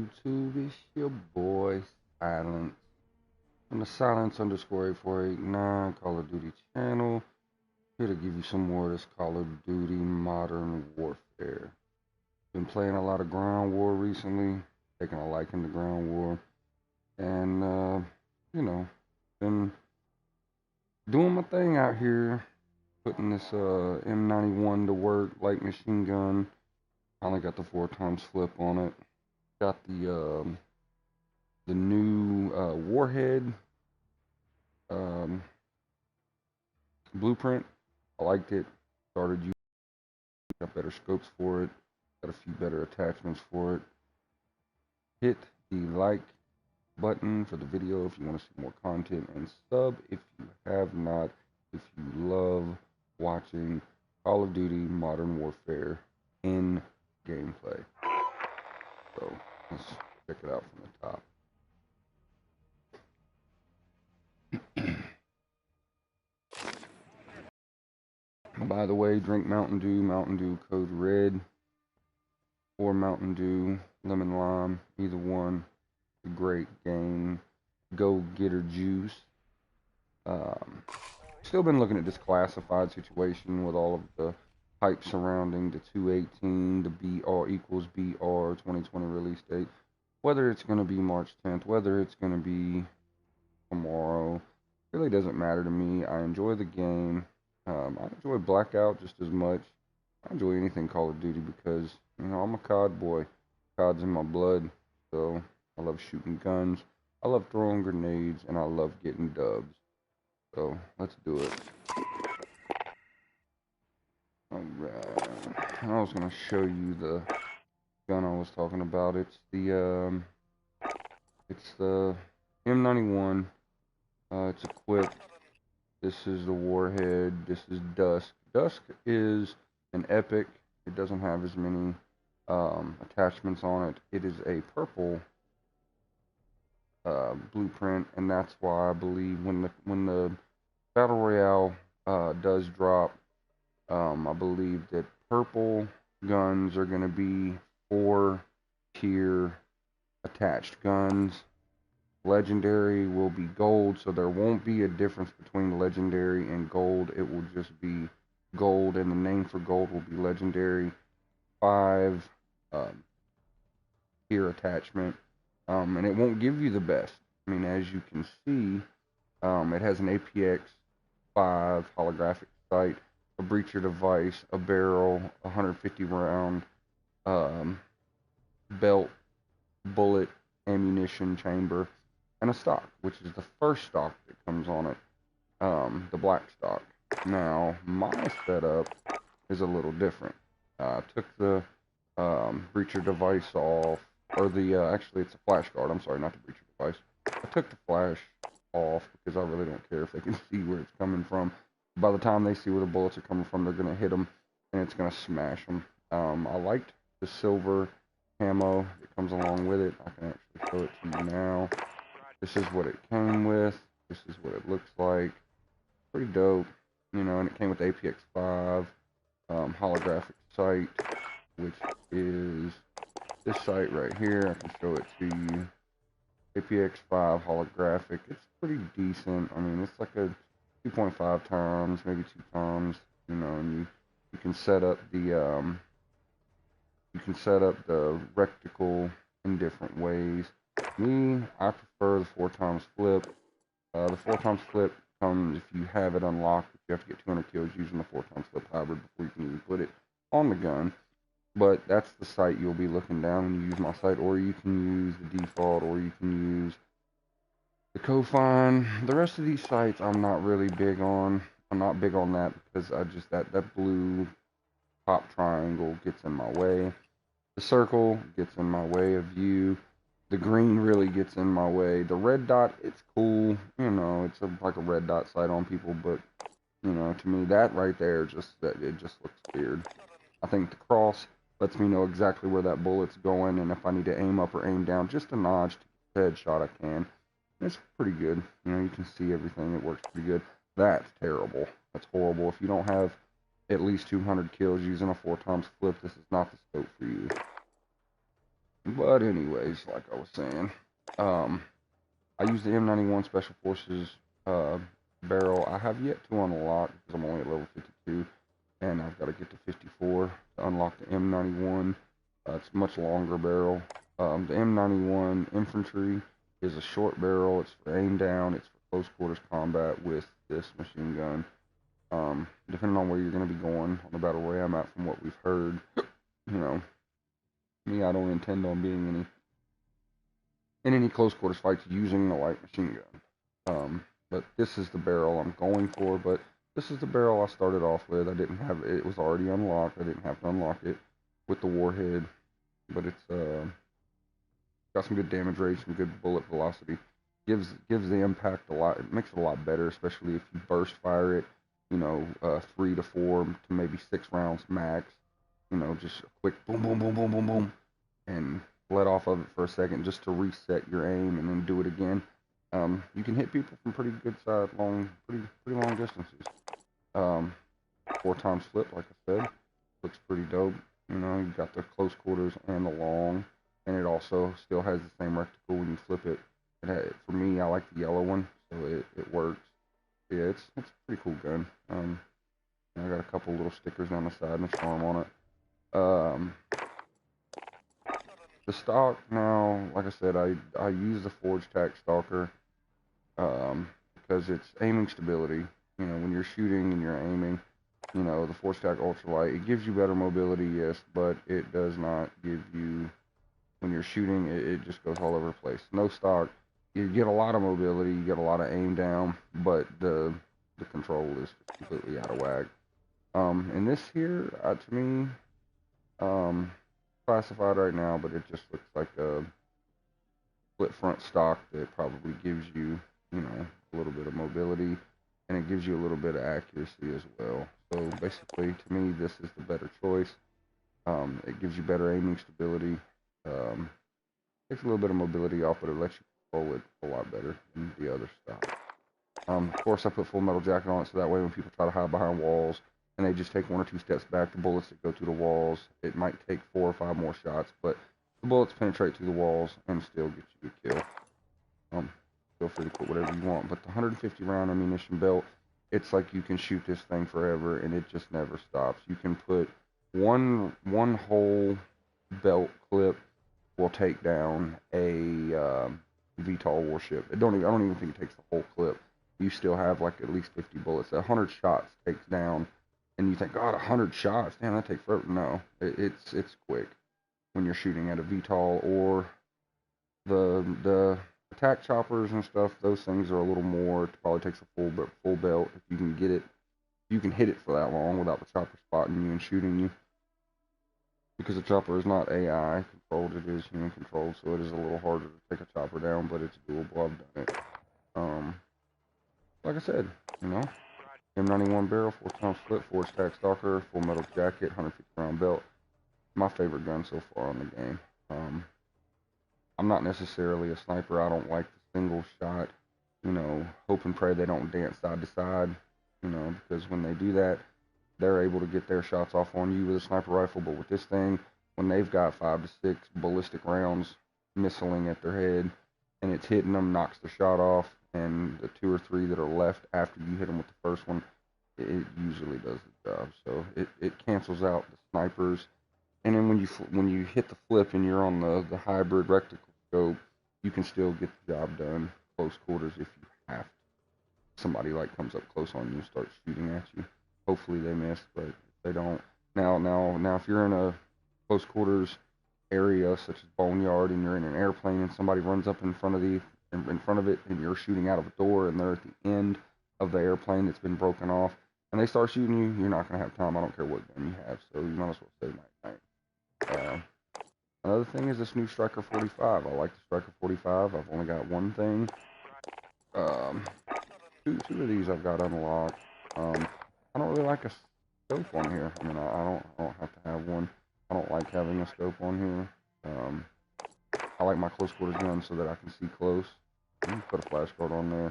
YouTube? It's your boy Silence from the Silence_8489 Call of Duty channel. Here to give you some more of this Call of Duty Modern Warfare. Been playing a lot of Ground War recently, taking a liking to Ground War, and been doing my thing out here, putting this M91 to work, light machine gun. Finally got the 4x flip on it. Got the new warhead blueprint. I liked it. Started using it. Got better scopes for it. Got a few better attachments for it. Hit the like button for the video if you want to see more content, and sub if you have not, if you love watching Call of Duty Modern Warfare in gameplay. So let's check it out from the top. By the way, drink Mountain Dew code red, or Mountain Dew lemon lime, either one. Great game. Go getter juice. Still been looking at this classified situation with all of the hype surrounding the 218, the BR equals BR 2020 release date. Whether it's going to be March 10th, whether it's going to be tomorrow, really doesn't matter to me. I enjoy the game. I enjoy Blackout just as much. I enjoy anything Call of Duty because, I'm a COD boy. COD's in my blood, so I love shooting guns. I love throwing grenades, and I love getting dubs. So, let's do it. Alright. I was going to show you the gun I was talking about. It's the M91. It's equipped. This is the warhead. This is Dusk. Dusk is an epic. It doesn't have as many attachments on it. It is a purple blueprint, and that's why I believe when the battle royale does drop, I believe that purple guns are going to be 4-tier attached guns. Legendary will be gold, so there won't be a difference between legendary and gold. It will just be gold, and the name for gold will be legendary. 5 tier attachment, and it won't give you the best. I mean, as you can see, it has an APX-5 holographic sight, a breacher device, a barrel, 150 round belt, bullet, ammunition chamber, and a stock, which is the first stock that comes on it, the black stock. Now, my setup is a little different. I took the breacher device off, or actually it's a flash guard, I'm sorry, not the breacher device. I took the flash off because I really don't care if they can see where it's coming from. By the time they see where the bullets are coming from, they're going to hit them, and it's going to smash them. I liked the silver camo that comes along with it. I can actually show it to you now. This is what it came with. This is what it looks like. Pretty dope, and it came with the APX-5 holographic sight, which is this sight right here. I can show it to you. APX-5 holographic. It's pretty decent. I mean, it's like a 2.5 times, maybe 2 times, and you can set up the reticle in different ways. Me, I prefer the 4x flip. The 4x flip comes if you have it unlocked. You have to get 200 kills using the 4x flip hybrid before you can even put it on the gun. But that's the sight you'll be looking down when you use my sight, or you can use the default, or you can use the Cofine. The rest of these sights I'm not really big on. I'm not big on that because I just that blue top triangle gets in my way. The circle gets in my way of view. The green really gets in my way. The red dot, it's cool. It's like a red dot sight on people, but to me that right there it just looks weird. I think the cross lets me know exactly where that bullet's going, and if I need to aim up or aim down just a notch to headshot, I can. It's pretty good. You can see everything. It works pretty good. That's terrible. That's horrible. If you don't have at least 200 kills using a 4x flip, this is not the scope for you. But anyways, like I was saying, um, I use the M91 Special Forces uh, barrel. I have yet to unlock because I'm only at level 52, and I've got to get to 54 to unlock the M91. It's a much longer barrel. The M91 Infantry is a short barrel. It's for aim down. It's for close quarters combat with this machine gun. Depending on where you're going to be going on the battle royale map, from what we've heard, you know, me, I don't intend on being in any close quarters fights using the light machine gun. But this is the barrel I'm going for. But this is the barrel I started off with. I didn't have it was already unlocked. I didn't have to unlock it with the warhead. But it's got some good damage rate, some good bullet velocity. Gives the impact a lot. It makes it a lot better, especially if you burst fire it. 3 to 4 to maybe 6 rounds max. Just a quick boom, boom, boom, boom, boom, boom, and let off of it for a second just to reset your aim, and then do it again. You can hit people from pretty good side, pretty long distances. Um, 4 times flip, like I said, looks pretty dope. You got the close quarters and the long, and it also still has the same reticle when you flip it. For me, I like the yellow one, so it works. Yeah, it's a pretty cool gun. I got a couple little stickers on the side and a charm on it. The stock now, like I said, I use the Forge Tac Stalker because it's aiming stability. When you're shooting and you're aiming, the Forge Tac Ultralight, it gives you better mobility, yes, but it does not give you, when you're shooting, it just goes all over the place. No stock, you get a lot of mobility, you get a lot of aim down, but the control is completely out of whack. And this here, to me, um, classified right now, but it just looks like a split front stock that probably gives you, a little bit of mobility, and it gives you a little bit of accuracy as well. So basically, to me, this is the better choice. It gives you better aiming stability. Um, Takes a little bit of mobility off, but it lets you control it a lot better than the other stock. Of course, I put full metal jacket on it so that way when people try to hide behind walls and they just take 1 or 2 steps back, the bullets that go through the walls, it might take 4 or 5 more shots, but the bullets penetrate through the walls and still get you a kill. Feel free to put whatever you want, but the 150 round ammunition belt, it's like you can shoot this thing forever and it just never stops. You can put one whole belt clip will take down a VTOL warship. I don't even think it takes the whole clip. You still have like at least 50 bullets. 100 shots takes down, and you think, God, 100 shots, damn, that takes forever. No, it's quick when you're shooting at a VTOL or the attack choppers and stuff. Those things are a little more. It probably takes a full belt if you can get it. You can hit it for that long without the chopper spotting you and shooting you. Because the chopper is not AI controlled, it is human controlled, so it is a little harder to take a chopper down, but it's doable. I've done it. Like I said, M91 barrel, 4 times flip, Forge Tac Stalker, full metal jacket, 150 round belt. My favorite gun so far on the game. I'm not necessarily a sniper. I don't like the single shot. Hope and pray they don't dance side to side. Because when they do that, they're able to get their shots off on you with a sniper rifle. But with this thing, when they've got 5 to 6 ballistic rounds missiling at their head, and it's hitting them, knocks the shot off, and the 2 or 3 that are left after you hit them with the first one, it usually does the job. So it cancels out the snipers. And then when you hit the flip and you're on the hybrid reticle scope, you can still get the job done close quarters if you have to. Somebody like comes up close on you and starts shooting at you. Hopefully they miss, but if they don't. Now, if you're in a close quarters area such as boneyard and you're in an airplane and somebody runs up in front of it and you're shooting out of a door and they're at the end of the airplane that's been broken off and they start shooting you, you're not gonna have time. I don't care what gun you have, so you might as well say night night. Another thing is this new Striker 45. I like the Striker 45. I've only got one thing. Two of these I've got unlocked. I don't really like a scope on here. I mean, I don't have to have one. I don't like having a scope on here. I like my close quarters gun so that I can see close. Put a flashcard on there.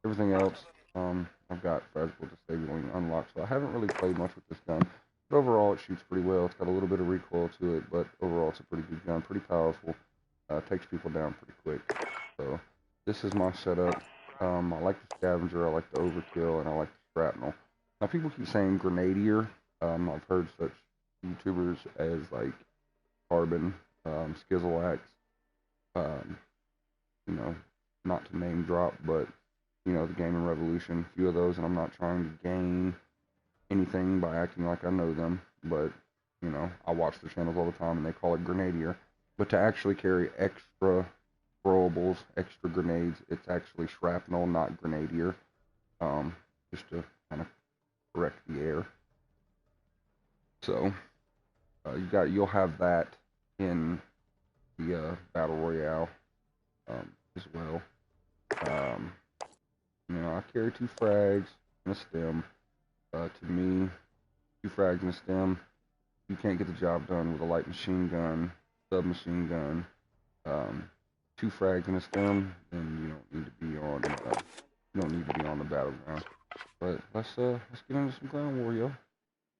Everything else, I've got fragile disabling unlocked, so I haven't really played much with this gun. But overall, it shoots pretty well. It's got a little bit of recoil to it, but overall, it's a pretty good gun, pretty powerful. Takes people down pretty quick. So this is my setup. I like the scavenger, I like the overkill, and I like the shrapnel. Now people keep saying grenadier. I've heard such YouTubers as like Carbon, Skizzleax, you know, not to name drop, but you know, the Gaming Revolution, a few of those, and I'm not trying to gain anything by acting like I know them, but you know, I watch their channels all the time and they call it grenadier. But to actually carry extra throwables, extra grenades, it's actually shrapnel, not grenadier. Just to kind of correct the air. So you'll have that in the battle royale as well. You know, I carry 2 frags and a stem. To me, 2 frags and a stem, you can't get the job done with a light machine gun, submachine gun. 2 frags and a stem, then you don't need to be on the battleground. But let's get into some ground war, yo.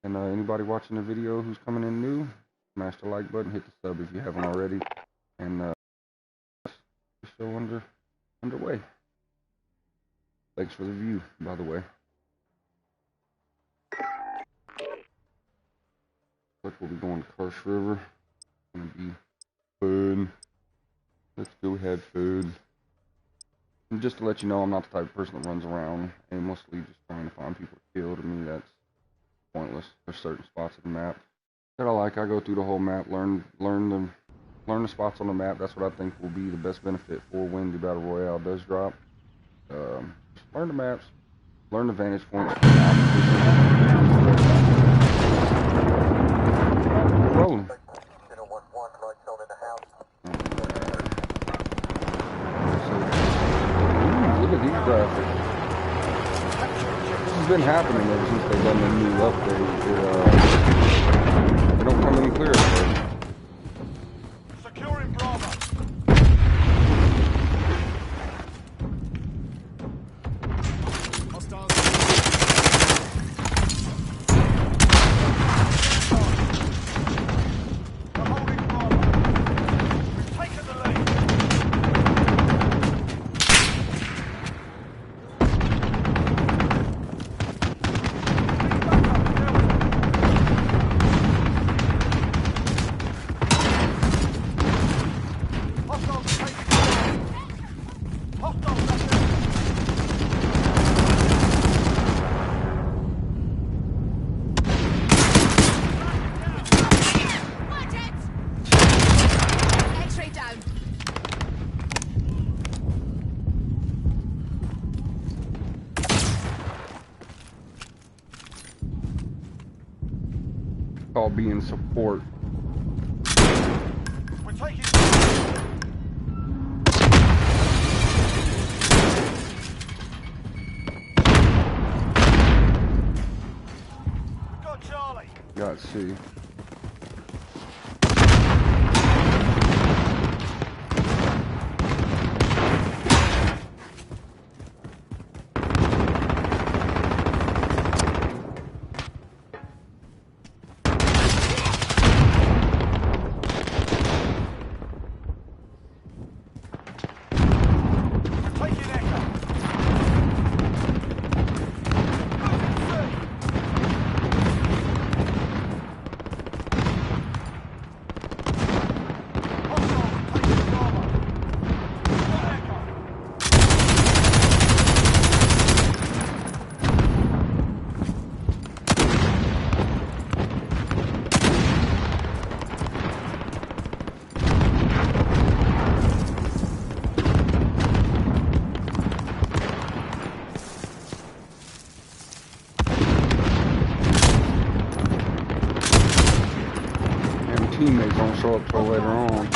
And anybody watching the video who's coming in new, smash the like button, hit the sub if you haven't already, and the show underway. Thanks for the view, by the way. Like we'll be going to Curse River. It's gonna be fun. Let's go have fun. And just to let you know, I'm not the type of person that runs around aimlessly just trying to find people to kill. To me, that's pointless. There's certain spots of the map that I like. I go through the whole map, learn the spots on the map. That's what I think will be the best benefit for when the battle royale does drop. Just learn the maps, learn the vantage points. Rolling. Look at these graphics. This has been happening ever since they've done the new update. They don't come any clearer. Securing Bravo. Hostiles. We're holding Bravo. We've taken the lead. All be in support. We're taking. We've got Charlie. Got C. Teammates don't show up till later on.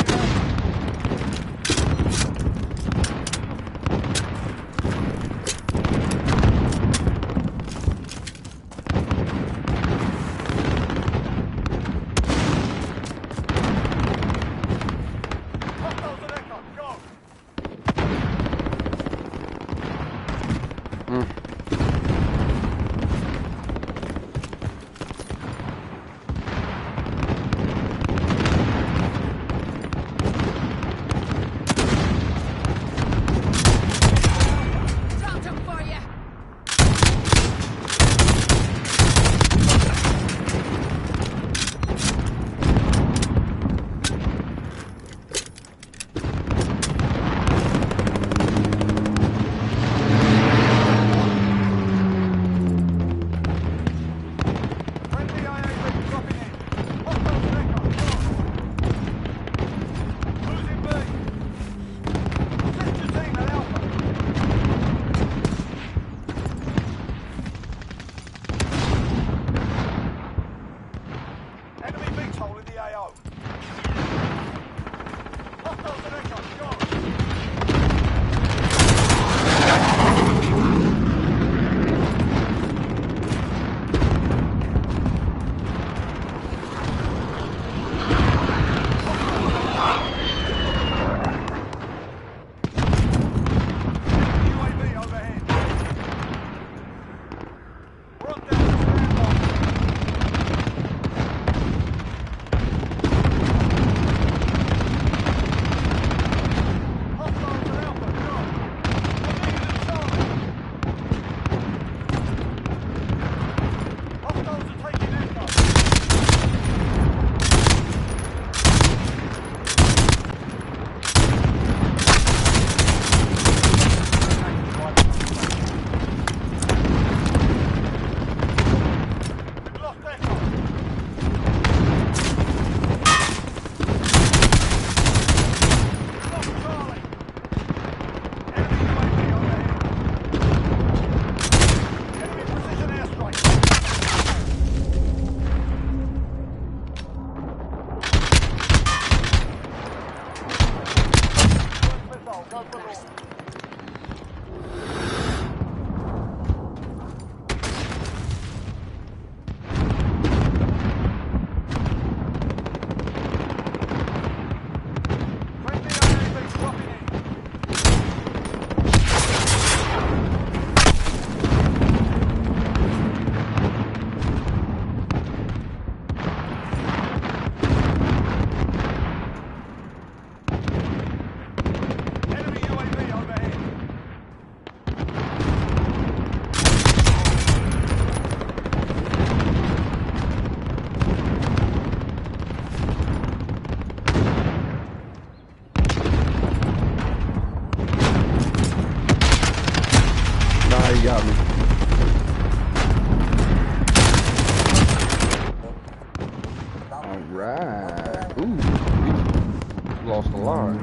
Nah, you got me. Alright. Ooh. Lost a lot.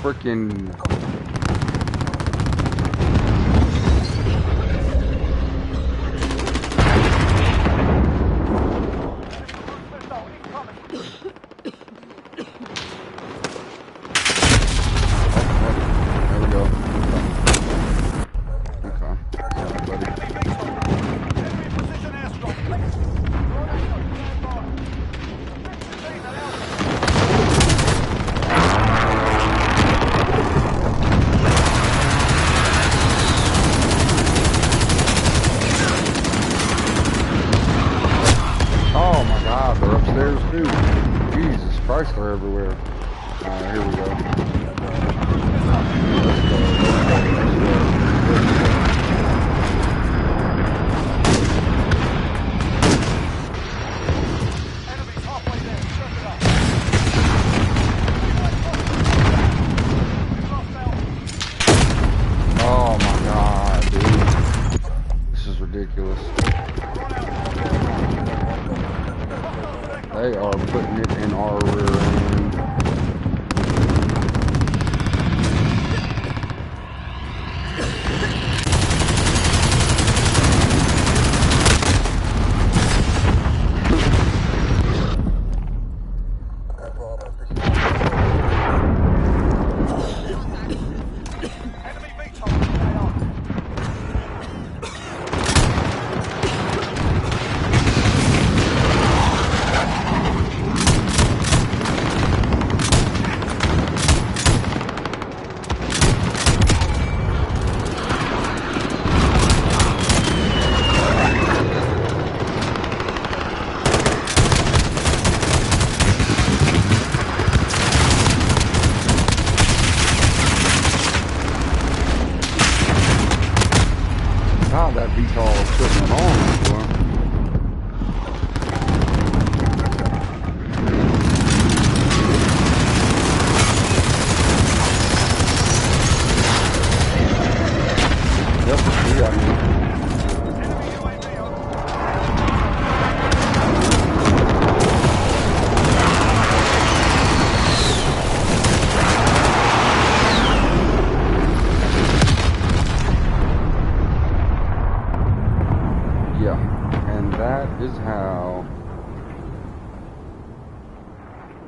Freaking there we go. Okay. Yeah, buddy. Oh my God, they're upstairs too. Jesus Christ, they're everywhere. Alright, here we go. Let's go, let's go. Oh my God, dude. This is ridiculous. They are putting it in our rear end.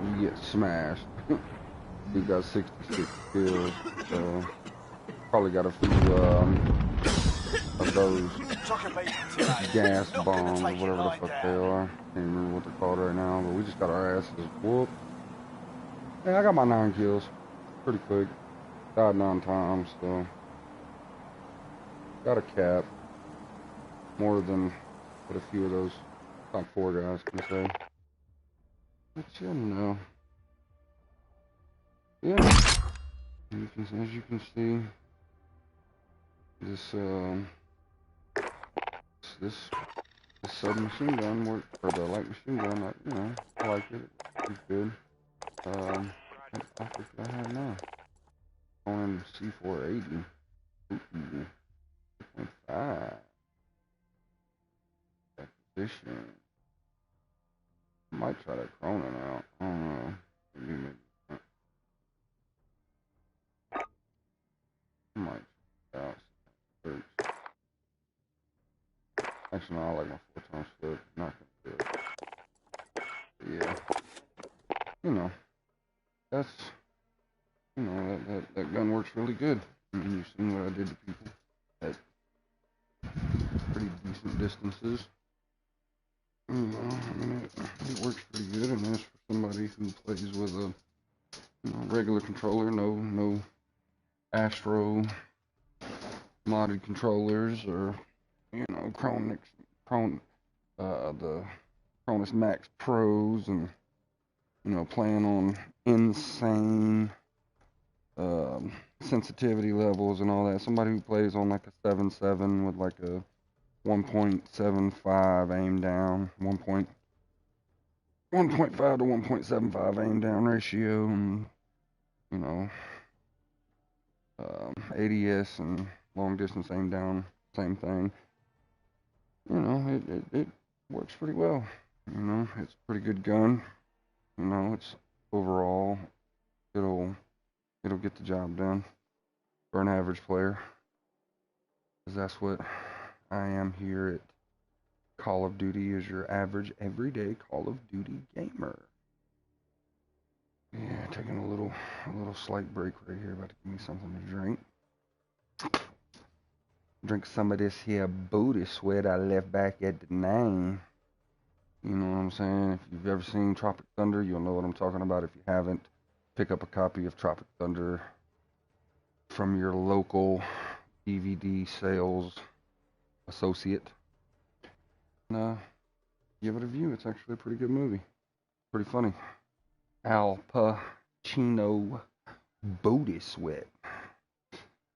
You get smashed. He got 66 kills. Probably got a few of those gas bombs or whatever the fuck they are. Can't remember what they're called right now, but we just got our asses whooped. Yeah, I got my 9 kills. Pretty quick. Died 9 times, so got a cap. More than what a few of those top 4 guys can say. But you know. Yeah. As you can see, this submachine gun work, or the light machine gun, I like it. It's good. What topic do I have now? On C480. Ooh, 2.5. Acquisition. Might try that Cronin out. I don't know. Maybe. I might try it out. Actually, no, I like my 4-time flip. Not gonna do it. But yeah. That's, that gun works really good. I mean, you've seen what I did to people at pretty decent distances. I mean, it works pretty good, and that's for somebody who plays with a regular controller, no Astro modded controllers, or the Cronus Max Pros, and playing on insane sensitivity levels and all that. Somebody who plays on like a 7.7 with like a 1.75 aim down, 1.5 to 1.75 aim down ratio, and you know, ADS and long distance aim down, same thing. It works pretty well. It's a pretty good gun. It's overall, it'll get the job done for an average player, because that's what I am here at Call of Duty, is your average everyday Call of Duty gamer. Yeah, taking a little slight break right here. About to give me something to drink. Drink some of this here booty sweat I left back at the 9. You know what I'm saying? If you've ever seen Tropic Thunder, you'll know what I'm talking about. If you haven't, pick up a copy of Tropic Thunder from your local DVD sales associate. Give it a view. It's actually a pretty good movie. Pretty funny. Al Pacino booty sweat.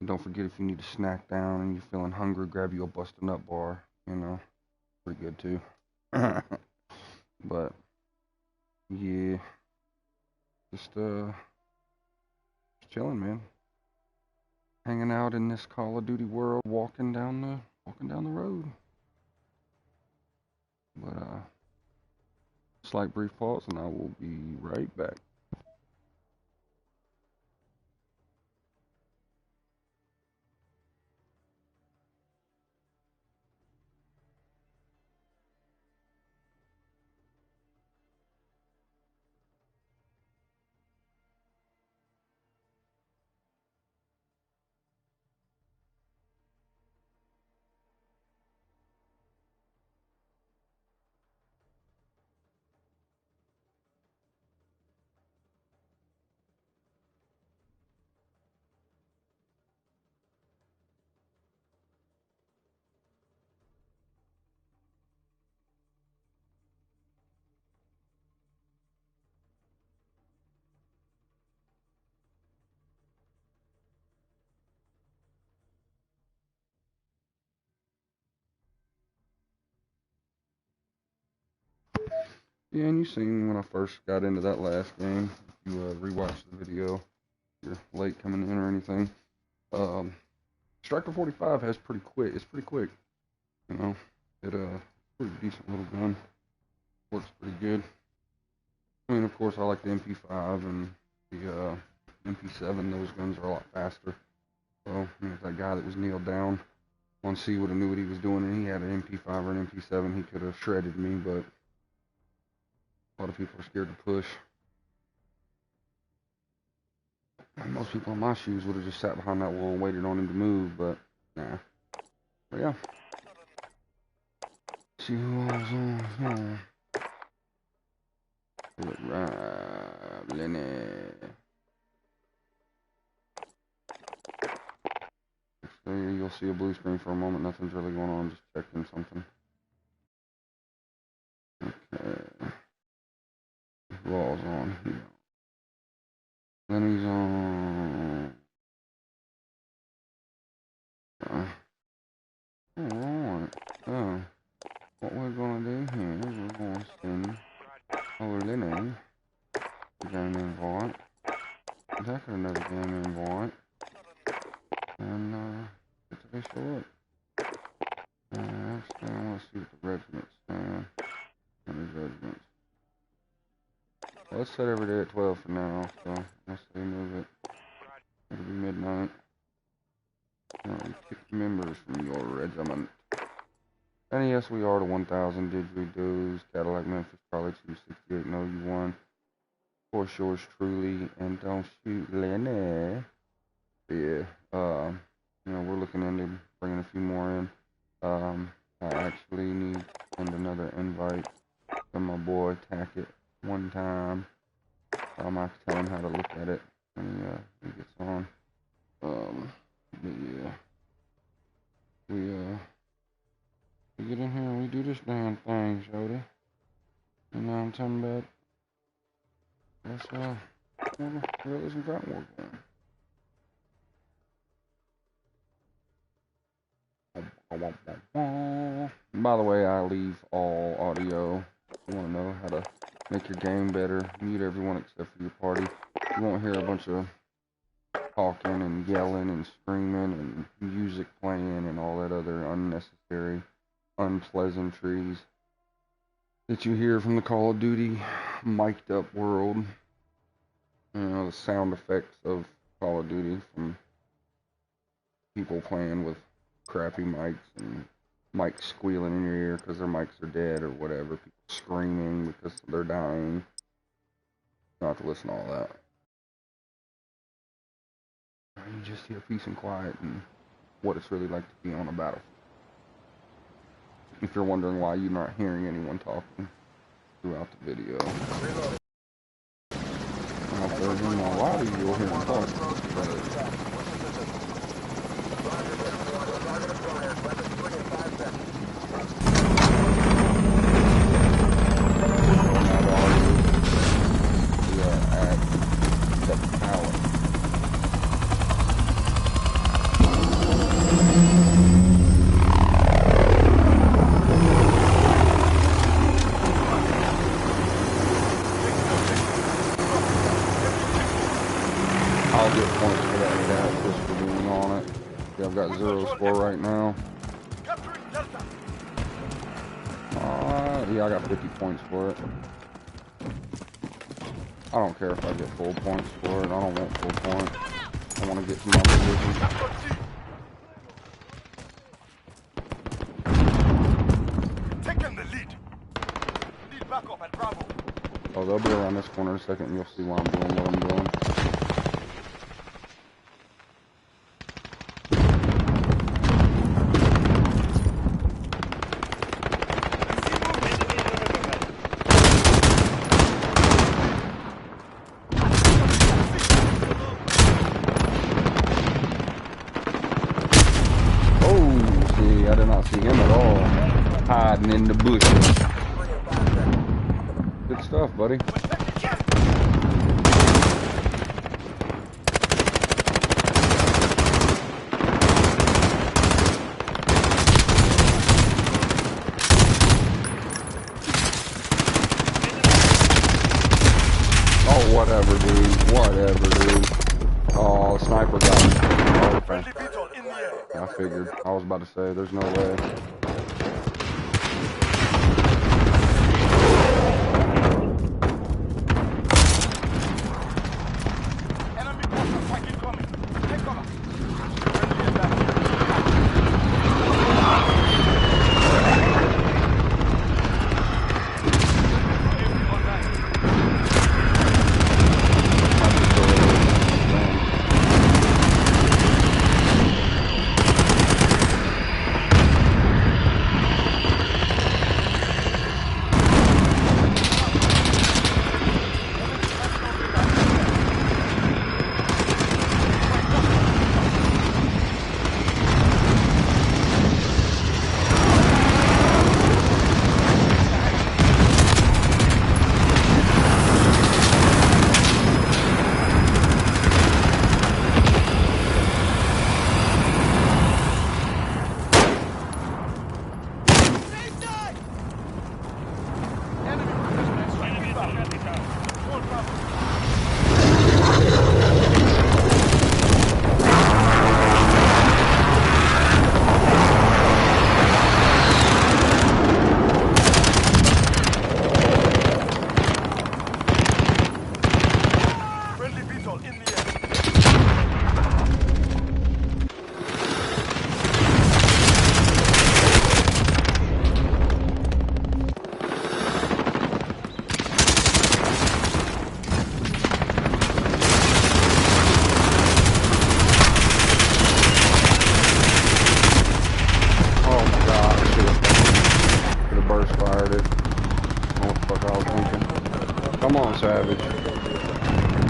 And don't forget, if you need a snack down and you're feeling hungry, grab you a bustin' up bar. Pretty good too. But yeah, just chilling, man. Hanging out in this Call of Duty world, walking down the road. But slight brief pause, and I will be right back. Yeah, and you seen when I first got into that last game. If you rewatch the video, if you're late coming in or anything. Striker 45 has pretty quick. It's pretty quick. It pretty decent little gun. Works pretty good. I mean, of course, I like the MP5 and the MP7. Those guns are a lot faster. So, that guy that was kneeled down on C would have knew what he was doing, and he had an MP5 or an MP7, he could have shredded me, but a lot of people are scared to push. Most people in my shoes would have just sat behind that wall and waited on him to move, but nah. But yeah. See who all's on here. Right, Lenny. So you'll see a blue screen for a moment. Nothing's really going on. Just checking something. Okay. Who all's on here? Lenny's on. Alright. So, what we're gonna do here is we're gonna send over Lenny a game invite. Attack another game invite. And get to be short. Actually, I want to see what the regiments stand. How many regiments? Well, let's set every day at 12 for now, so let's say move it. It'll be midnight. You pick members from your regiment. And yes, we are the 1000 didgeridoos, Cadillac Memphis, Charlie 268, no you won. Of course, yours truly, and don't shoot Lenny. Yeah, you know, we're looking into bringing a few more in. I actually need to send another invite to my boy Tackett one time. I have to tell him how to look at it when he gets on. But yeah, we get in here and we do this damn thing, Jody. You know what I'm talking about? That's realism got work on. By the way, I leave all audio. If you want to know how to make your game better, mute everyone except for your party. You won't hear a bunch of talking and yelling and screaming and music playing and all that other unnecessary unpleasantries that you hear from the Call of Duty mic'd up world. You know, the sound effects of Call of Duty from people playing with crappy mics and mics squealing in your ear because their mics are dead or whatever. People screaming because they're dying. You don't have to listen to all that. You just hear peace and quiet and what it's really like to be on a battlefield. If you're wondering why you're not hearing anyone talking throughout the video. If there's any more louder, you'll hear them talking. I'll get points for that cat just for being on it. Yeah, I've got 0 score right now. Yeah, I got 50 points for it. I don't care if I get full points for it. I don't want full points. I want to get to my position. Taking the lead. Lead back up at Bravo. Oh, they'll be around this corner in a second and you'll see what I'm doing. I did not see him at all. Hiding in the bushes. Good stuff, buddy. Oh, whatever, dude. Whatever, dude. Oh, the sniper got me. Okay. I figured. I was about to say, there's no way. Enemy forces attacking coming. Take cover.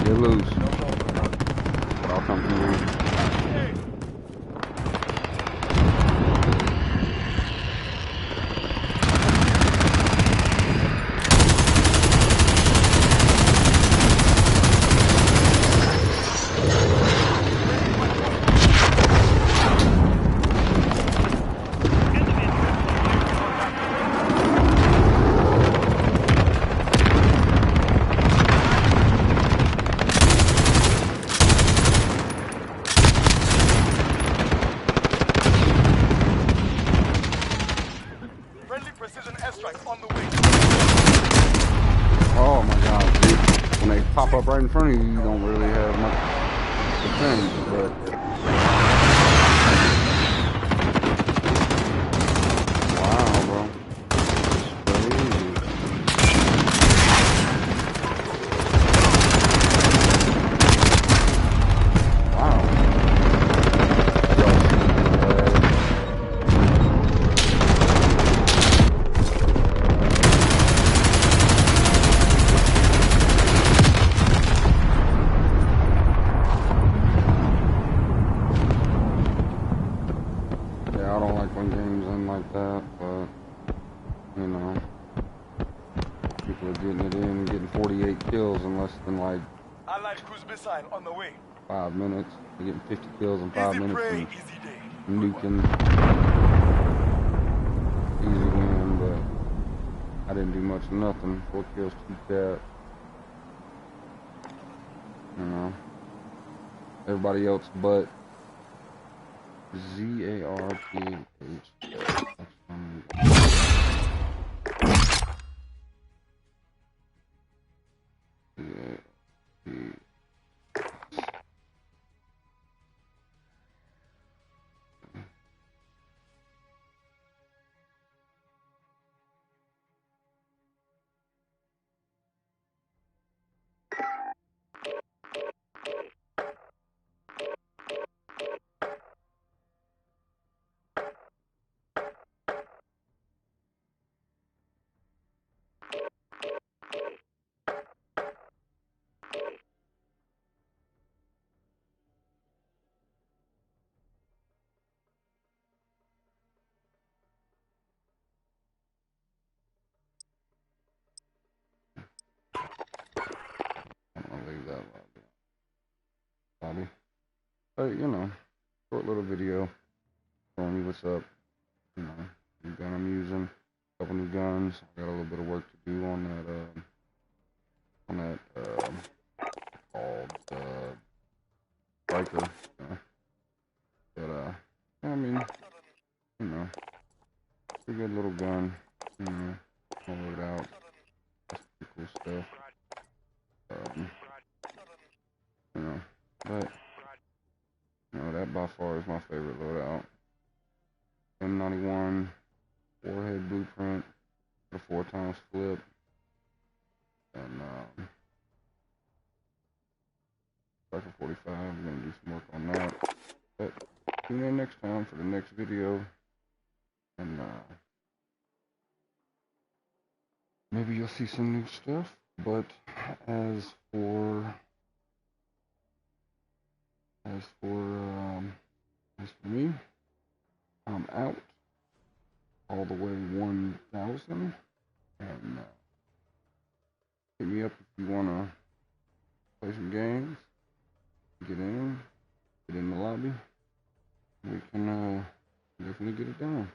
Get loose. I'll come through you. Friendly precision airstrike on the way. Oh my god, dude. When they pop up right in front of you, you don't really have much defense, but wow, bro. Crazy. Wow. Yeah, I don't like when games end like that, but you know, people are getting it in and getting 48 kills in less than like Allied cruise missile on the way. 5 minutes. They're getting 50 kills in 5 Easy minutes prey, and easy day. nuking. Easy win, but I didn't do much of nothing. 4 kills, 2 taps. You know, everybody else but ZARPH. I'm gonna leave that lobby. But you know, short little video showing you what's up. You know, new gun I'm using, a couple new guns. I got a little bit of work to do on that called striker. But I mean, you know, pretty good little gun. You know, pull it out. That's pretty cool stuff. You know, but you know that by far is my favorite loadout. M91 warhead blueprint, the 4x flip, and Striker 45. We're gonna do some work on that. But tune in next time for the next video, and maybe you'll see some new stuff. But as for as for me, I'm out all the way 1,000, and hit me up if you wanna play some games. Get in the lobby. We can definitely get it done.